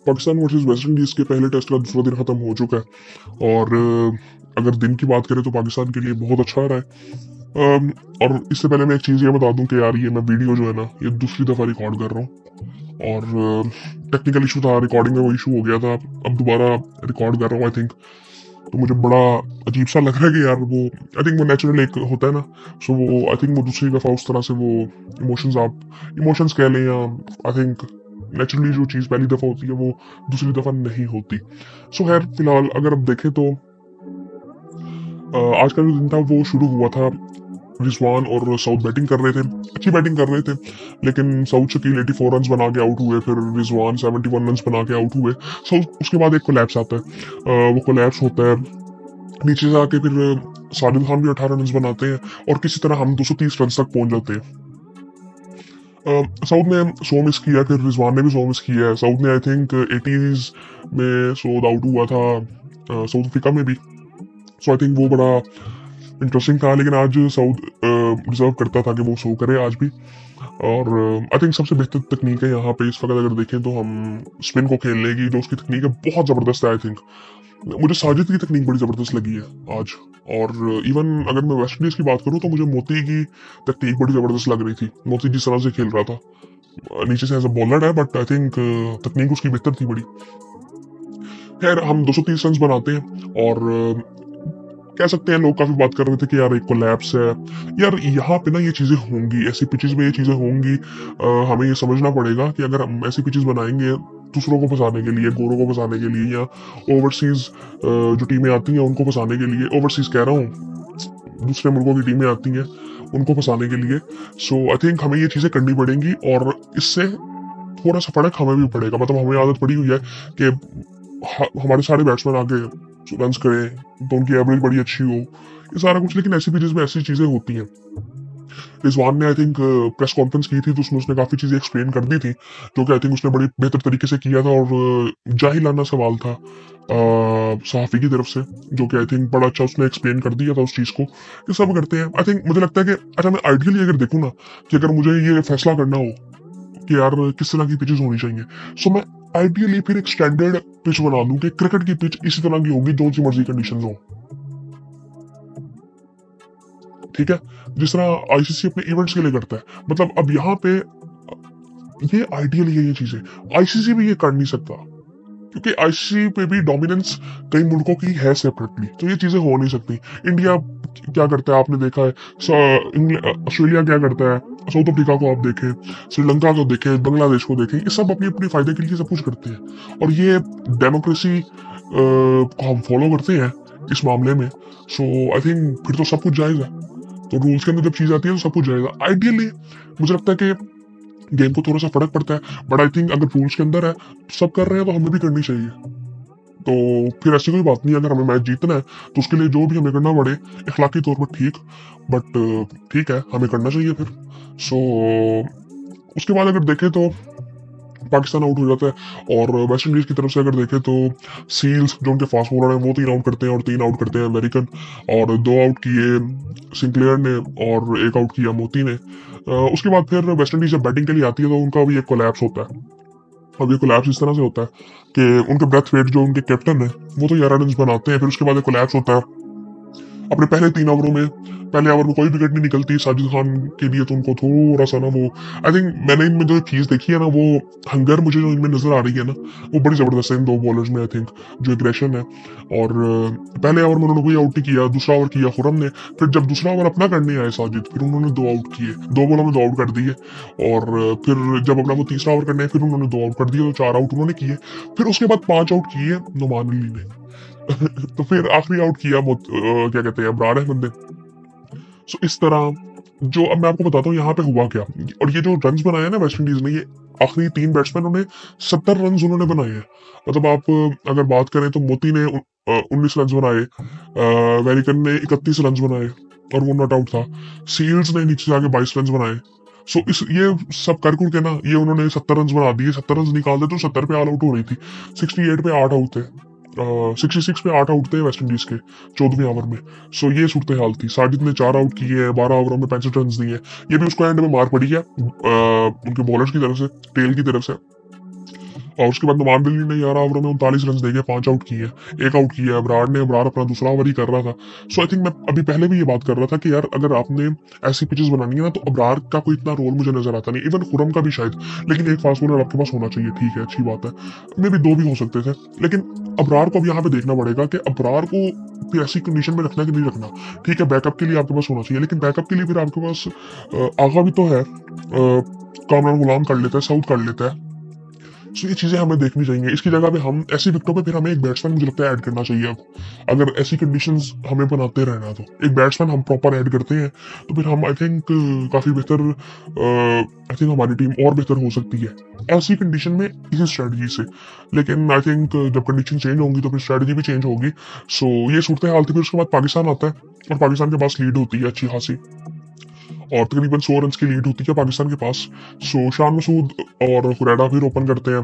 Pakistan versus West Indies के पहले test का दूसरा दिन खत्म हो चुका है और अगर दिन की बात करें तो पाकिस्तान के लिए बहुत अच्छा रहा है। और इससे पहले मैं एक चीज़ ये बता दूं कि यार ये मैं वीडियो जो है ना ये दूसरी दफ़ा रिकॉर्ड कर रहा हूँ और टेक्निकल इशू था, रिकॉर्डिंग में वो इशू हो गया था, अब दोबारा रिकॉर्ड कर रहा हूँ आई थिंक। तो मुझे बड़ा अजीब सा लग रहा है कि यार वो आई थिंक वो नेचुरल एक होता है ना, सो वो आई थिंक वो दूसरी दफ़ा उस तरह से वो इमोशंस कह लें या आई थिंक नेचुरली जो चीज़ पहली दफ़ा होती है वो दूसरी दफ़ा नहीं होती। सो खैर फिलहाल अगर अब देखें तो आज का जो दिन था वो शुरू हुआ था, रिजवान और साउथ बैटिंग कर रहे थे, अच्छी बैटिंग कर रहे थे, लेकिन साउथ शकील 84 रन बना के आउट हुए, फिर रिजवान 71 रन बना के आउट हुए। साउथ उसके बाद एक कोलैप्स आता है, वो कोलैप्स होता है, नीचे से आके फिर साजिद खान भी 18 रन बनाते हैं और किसी तरह हम 230 रन तक पहुंच जाते हैं। साउथ ने 100 मिस किया, फिर रिजवान ने भी 100 मिस किया है। साउथ ने आई थिंक 80s में 100 आउट हुआ था साउथ अफ्रीका में भी, सो आई थिंक वो बड़ा इंटरेस्टिंग था, लेकिन आज साउथ डिजर्व करता था कि वो 100 करे आज भी। और आई थिंक सबसे बेहतर तकनीक है यहाँ पे इस वक्त अगर देखें तो हम स्पिन को खेलने की जो उसकी तकनीक है बहुत ज़बरदस्त है। आई थिंक मुझे साजिद की तकनीक बड़ी ज़बरदस्त लगी है आज, और इवन अगर मैं वेस्ट इंडीज़ की बात करूँ तो मुझे मोती की तकनीक बड़ी ज़बरदस्त लग रही थी। मोती जिस तरह से खेल रहा था, नीचे से एज अ बॉलर है, बट आई थिंक तकनीक उसकी बेहतर थी बड़ी। खैर हम 230 रन बनाते हैं और कह सकते हैं लोग काफी बात कर रहे थे कि यार एक कोलैप्स है। यार यहाँ पे ना ये चीजें होंगी, ऐसी पिचेस में ये चीजें होंगी, हमें ये समझना पड़ेगा कि अगर हम ऐसी पिचेस बनाएंगे दूसरों को फंसाने के लिए, गोरों को फंसाने के लिए, या ओवरसीज जो टीमें आती हैं उनको फंसाने के लिए, ओवरसीज कह रहा हूँ दूसरे मुल्कों की टीमें आती हैं उनको फंसाने के लिए, सो आई थिंक हमें ये चीजें करनी पड़ेंगी और इससे थोड़ा सा फर्क हमें भी पड़ेगा। मतलब हमें आदत पड़ी हुई है कि हमारे सारे बैट्समैन आगे रन करें तो उनकी एवरेज बड़ी अच्छी हो, ये सारा कुछ, लेकिन ऐसी पिचेस में ऐसी चीजें होती हैं। रिजवान ने आई थिंक प्रेस कॉन्फ्रेंस की थी तो उसमें उसने काफी चीजें एक्सप्लेन कर दी थी जो कि आई थिंक उसने बड़ी बेहतर तरीके से किया था, और जाहिलाना सवाल था सहाफी की तरफ से जो कि आई थिंक बड़ा अच्छा उसने एक्सप्लेन कर दिया था उस चीज को कि सब करते हैं। आई थिंक मुझे लगता है कि अच्छा मैं आइडियली अगर देखूँ ना कि अगर मुझे ये फैसला करना हो कि यार किस तरह की पिचेस होनी चाहिए, सो मैं आइडियली फिर एक स्टैंडर्ड पिच बना दूं कि क्रिकेट की पिच इसी तरह की होगी जो सी मर्जी कंडीशन हो, ठीक है, जिस तरह आईसीसी अपने इवेंट्स के लिए करता है। मतलब अब यहाँ पे ये आइडियली है, ये चीजें आईसीसी भी ये कर नहीं सकता क्योंकि आईसीसी पे भी डोमिनेंस कई मुल्कों की है सेपरेटली, तो ये चीजें हो नहीं सकती। इंडिया क्या करता है आपने देखा है, ऑस्ट्रेलिया क्या करता है, साउथ अफ्रीका को आप देखें, श्रीलंका को देखें, बांग्लादेश को देखें, ये सब अपनी अपनी फायदे के लिए सब कुछ करते हैं और ये डेमोक्रेसी को हम फॉलो करते हैं इस मामले में। सो आई थिंक फिर तो सब कुछ जायज है, तो रूल्स के अंदर जब चीज आती है तो सब कुछ जाएगा। आइडियली मुझे लगता है कि गेम को थोड़ा सा फर्क पड़ता है, बट आई थिंक अगर रूल्स के अंदर है सब कर रहे हैं तो हमें भी करनी चाहिए। तो फिर ऐसी कोई बात नहीं, अगर हमें मैच जीतना है तो उसके लिए जो भी हमें करना पड़े इखलाकी तौर पर ठीक, बट ठीक है हमें करना चाहिए फिर। सो उसके बाद अगर देखें तो पाकिस्तान आउट हो जाता है और वेस्ट इंडीज की तरफ से अगर देखें तो सील्स जो उनके फास्ट बॉलर हैं वो 3 आउट करते हैं और 3 आउट करते हैं अमेरिकन, और 2 आउट किए सिंक्लेयर ने और 1 आउट किया मोती ने। उसके बाद फिर वेस्ट इंडीज जब बैटिंग के लिए आती है तो उनका भी एक कोलैप्स होता है। अब ये कोलैप्स इस तरह से होता है कि उनके ब्रेथ वेट जो उनके कैप्टन है वो तो 11 रन बनाते हैं, फिर उसके बाद एक कोलैप्स होता है अपने पहले 3 ओवरों में। पहले ओवर में कोई विकेट नहीं निकलती साजिद खान के लिए, तो उनको थोड़ा सा ना वो आई थिंक मैंने इनमें जो चीज देखी है ना वो हंगर मुझे जो इनमें नजर आ रही है ना वो बड़ी जबरदस्त है इन दो बॉलर्स में। आई थिंक जो एग्रेशन है, और पहले ओवर में उन्होंने कोई आउट नहीं किया, दूसरा ओवर किया खुरम ने, फिर जब दूसरा ओवर अपना करने आए साजिद फिर उन्होंने 2 आउट किए, 2 बॉलों में 2 आउट कर दिए, और फिर जब अपना वो तीसरा ओवर करने आए फिर उन्होंने 2 आउट कर दिए, तो 4 आउट उन्होंने किए, फिर उसके बाद 5 आउट किए नुमान अली ने तो फिर आखिरी आउट किया क्या कहते हैं अबरार अहमद ने। सो इस तरह जो अब मैं आपको बताता हूँ यहाँ पे हुआ क्या, और ये जो रन्स बनाए ना वेस्ट इंडीज ने, ये आखिरी 3 बैट्समैन ने 70 रन उन्होंने बनाए हैं। मतलब आप अगर बात करें तो मोती ने 19 रन बनाए, अमेरिकन ने 31 रन बनाए और वो नॉट आउट था, सील्स ने नीचे से आके 22 रन बनाए। सो इस ये सब कर के ना ये उन्होंने 70 रन बना दिए, 70 रन निकाल दे तो 70 पे ऑल आउट हो रही थी, 68 पे 8 आउट थे, 66 पे 8 आउट थे वेस्ट इंडीज के 14वें ओवर में। सो ये सूरत हाल थी। साजिद ने 4 आउट किए हैं, 12 ओवरों में 65 रन दिए, ये भी उसको एंड में मार पड़ी है उनके बॉलर्स की तरफ से, टेल की तरफ से। और उसके बाद नुमान अली ने 11 ओवरों में 39 रन देके 5 आउट किए, 1 आउट किया है अबरार ने। अबरार अपना दूसरा ओवर ही कर रहा था। सो आई थिंक मैं अभी पहले भी ये बात कर रहा था कि यार अगर आपने ऐसी पिचेस बनानी है ना, तो अबरार का कोई इतना रोल मुझे नजर आता नहीं, इवन खुरम का भी शायद। लेकिन एक फास्ट बॉलर आपके पास होना चाहिए, ठीक है, अच्छी बात है। मे भी 2 भी हो सकते थे, लेकिन अबरार को अब यहाँ पे देखना पड़ेगा कि अबरार को फिर ऐसी कंडीशन में रखना कि नहीं रखना। ठीक है, बैकअप के लिए आपके पास होना चाहिए, लेकिन बैकअप के लिए फिर आपके पास आगा भी तो है, कामरान गुलाम कर लेता है, साउथ कर लेता है। सो ये चीजें हमें देखनी चाहिए। इसकी जगह पे हम ऐसी विकेटों पे फिर हमें एक बैट्समैन मुझे लगता है ऐड करना चाहिए अब, अगर ऐसी कंडीशंस हमें बनाते रहना तो। एक बैट्समैन हम प्रॉपर ऐड करते हैं तो फिर हम आई थिंक काफी बेहतर, आई थिंक हमारी टीम और बेहतर हो सकती है ऐसी कंडीशन में, इसी स्ट्रेटजी से। लेकिन आई थिंक जब कंडीशन चेंज होंगी तो फिर स्ट्रेटजी भी चेंज होगी। सो ये सूरत हाल थी। फिर उसके बाद पाकिस्तान आता है और पाकिस्तान के पास लीड होती है अच्छी खासी, और तकरीबन 100 रन की लीड होती है पाकिस्तान के पास। सो शान मसूद और हुरैरा फिर ओपन करते हैं,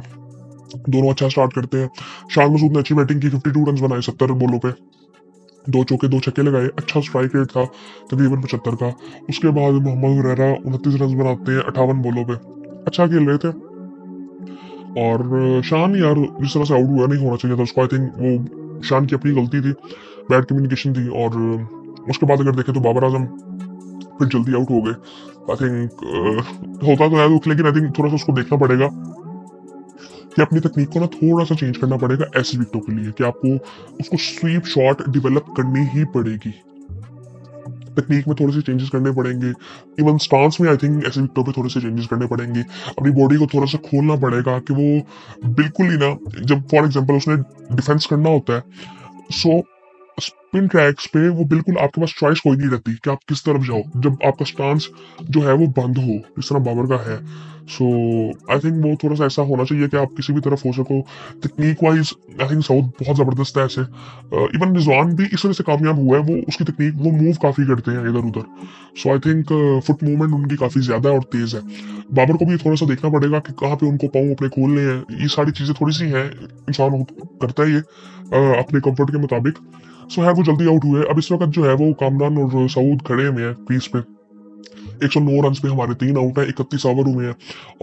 दोनों अच्छा स्टार्ट करते हैं। शान मसूद ने अच्छी बैटिंग की, 52 रन बनाए 70 बॉलों पे, 2 चौके 2 छक्के लगाए, अच्छा स्ट्राइक रेट था तकरीबन 75 का। उसके बाद मोहम्मद हुरैरा 29 रन बनाते हैं 58 बॉलों पे, अच्छा खेल रहे थे। और शान यार जिस तरह से आउट हुआ नहीं होना चाहिए था उसको, आई थिंक वो शान की अपनी गलती थी, बैड कम्युनिकेशन थी। और उसके बाद अगर देखें तो बाबर आजम फिर जल्दी आउट हो गए। आई थिंक होता तो है दुख, लेकिन आई थिंक थोड़ा सा उसको देखना पड़ेगा कि अपनी तकनीक को ना थोड़ा सा चेंज करना पड़ेगा ऐसी विकेटों के लिए, कि आपको उसको स्वीप शॉट डेवलप करनी ही पड़ेगी, तकनीक में थोड़े से चेंजेस करने पड़ेंगे, इवन स्टांस में आई थिंक ऐसे विकेटों पे थोड़े से चेंजेस करने पड़ेंगे। अपनी बॉडी को थोड़ा सा खोलना पड़ेगा कि वो बिल्कुल ही ना, जब फॉर एग्जांपल उसने डिफेंस करना होता है, सो स्पिन ट्रैक्स पे वो बिल्कुल आपके पास चॉइस कोई नहीं रहती कि आप किस तरफ जाओ, जब आपका स्टांस जो है वो बंद हो, जिस तरह बाबर का है। सो आई थिंक वो थोड़ा सा ऐसा होना चाहिए कि आप किसी भी तरफ हो सको। तकनीक वाइज आई थिंक साउथ बहुत जबरदस्त है ऐसे। इवन रिजवान भी इस वजह से कामयाब हुआ है, वो उसकी तकनीक, वो मूव काफी करते हैं इधर उधर। सो आई थिंक फुट मूवमेंट उनकी काफी ज्यादा है और तेज है। बाबर को भी थोड़ा सा देखना पड़ेगा कि कहाँ पे उनको पाँव अपने खोलने हैं, ये सारी चीजें थोड़ी सी हैं, इंसान करता है ये अपने कंफर्ट के मुताबिक। सो है वो जल्दी आउट हुए। अब इस वक्त जो है वो कामरान और सऊद खड़े हुए हैं क्रीज पे, 109 रन पे हमारे 3 आउट है, 31 ओवर हुए हैं,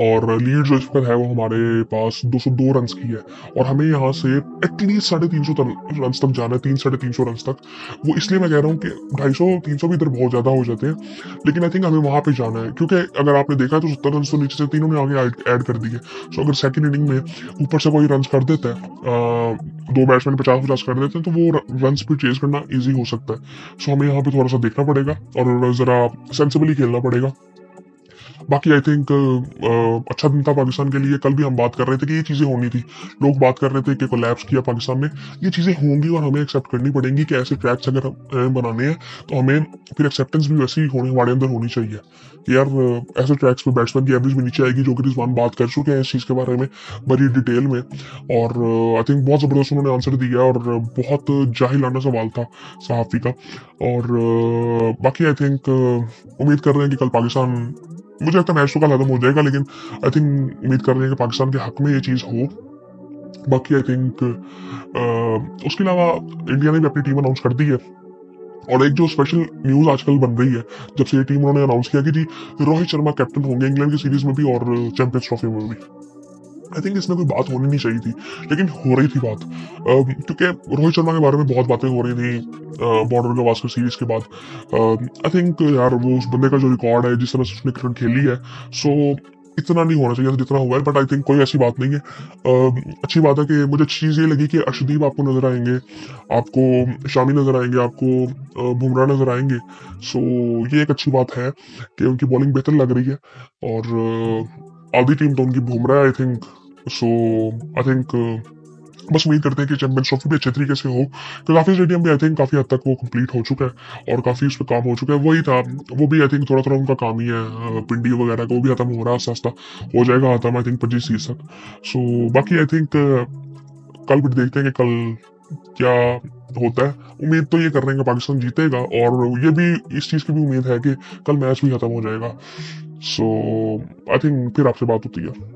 और लीड जो इस वक्त है वो हमारे पास 202 रन की है। और हमें यहाँ से एटलीस्ट 350 रन तक जाना है, 300-350 रन तक। वो इसलिए मैं कह रहा हूँ कि 250-300 भी इधर बहुत ज्यादा हो जाते हैं, लेकिन आई थिंक हमें वहां पे जाना है, क्योंकि अगर आपने देखा तो 70 रन तो नीचे से तीनों ने आगे ऐड कर दिए। सो अगर सेकंड इनिंग में ऊपर से कोई रन कर देता है, 2 बैट्समैन 50-50 कर देते हैं, तो वो रन स्पीड चेज करना ईजी हो सकता है। सो हमें यहाँ पे थोड़ा सा देखना पड़ेगा और जरा सेंसिबली खेलना पड़ेगा। बाकी आई थिंक अच्छा दिन था पाकिस्तान के लिए। कल भी हम बात कर रहे थे कि ये चीजें होनी थी, लोग बात कर रहे थे कि कोलैप्स किया पाकिस्तान ने, ये चीजें होंगी और हमें एक्सेप्ट करनी पड़ेंगी कि ऐसे ट्रैक्स अगर बनाने हैं तो हमें फिर एक्सेप्टेंस भी वैसी होने हमारे अंदर होनी चाहिए कि यार ऐसे ट्रैक्स पे बैट्समैन की एवरेज भी नीचे आएगी, जो कि रिजवान बात कर चुके हैं इस चीज के बारे में बड़ी डिटेल में। और आई थिंक बहुत जबरदस्त उन्होंने आंसर दिया और बहुत जाहिलाना सवाल था सहाफी का। और बाकी आई थिंक उम्मीद कर रहे हैं कि कल पाकिस्तान, मुझे लगता है मैच तो कल खत्म हो जाएगा, लेकिन आई थिंक उम्मीद कर रहे हैं कि पाकिस्तान के हक में ये चीज हो। बाकी आई थिंक उसके अलावा इंडिया ने भी अपनी टीम अनाउंस कर दी है। और एक जो स्पेशल न्यूज आजकल बन रही है, जब से ये टीम उन्होंने अनाउंस किया कि जी रोहित शर्मा कैप्टन होंगे इंग्लैंड की सीरीज में भी और चैंपियंस ट्रॉफी में भी। आई थिंक इसमें कोई बात होनी नहीं चाहिए थी, लेकिन हो रही थी बात, क्योंकि रोहित शर्मा के बारे में बहुत बातें हो रही थी बॉर्डर गवास्कर सीरीज के बाद। आई थिंक यार वो उस बंदे का जो रिकॉर्ड है, जिस तरह से उसने क्रिकेट खेली है, सो इतना नहीं होना चाहिए जितना हुआ है। बट आई थिंक कोई ऐसी बात नहीं है। अच्छी बात है कि मुझे अच्छी चीज़ ये लगी कि अर्शदीप आपको नजर आएंगे, आपको शामी नजर आएंगे, आपको बुमराह नजर आएंगे। सो ये एक अच्छी बात है कि उनकी बॉलिंग बेहतर लग रही है। और आधी टीम तो उनकी Bumrah I think. So I think बस उम्मीद करते हैं कि चैंपियंस ट्रॉफी भी अच्छे तरीके से हो। कदाफी स्टेडियम भी आई थिंक काफी हद तक वो कंप्लीट हो चुका है और काफी उस पर काम हो चुका है। वही था, वो भी आई थिंक थोड़ा थोड़ा उनका काम ही है, पिंडी वगैरह का वो भी खत्म हो रहा है आस्ता आस्ता, हो जाएगा खत्म आई थिंक 25-30 तक। सो बाकी आई थिंक कल भी देखते हैं कि कल क्या होता है। उम्मीद तो ये कर रहे हैं कि पाकिस्तान जीतेगा, और ये भी इस चीज की भी उम्मीद है कि कल मैच भी खत्म हो जाएगा। सो आई थिंक फिर आपसे बात होती है।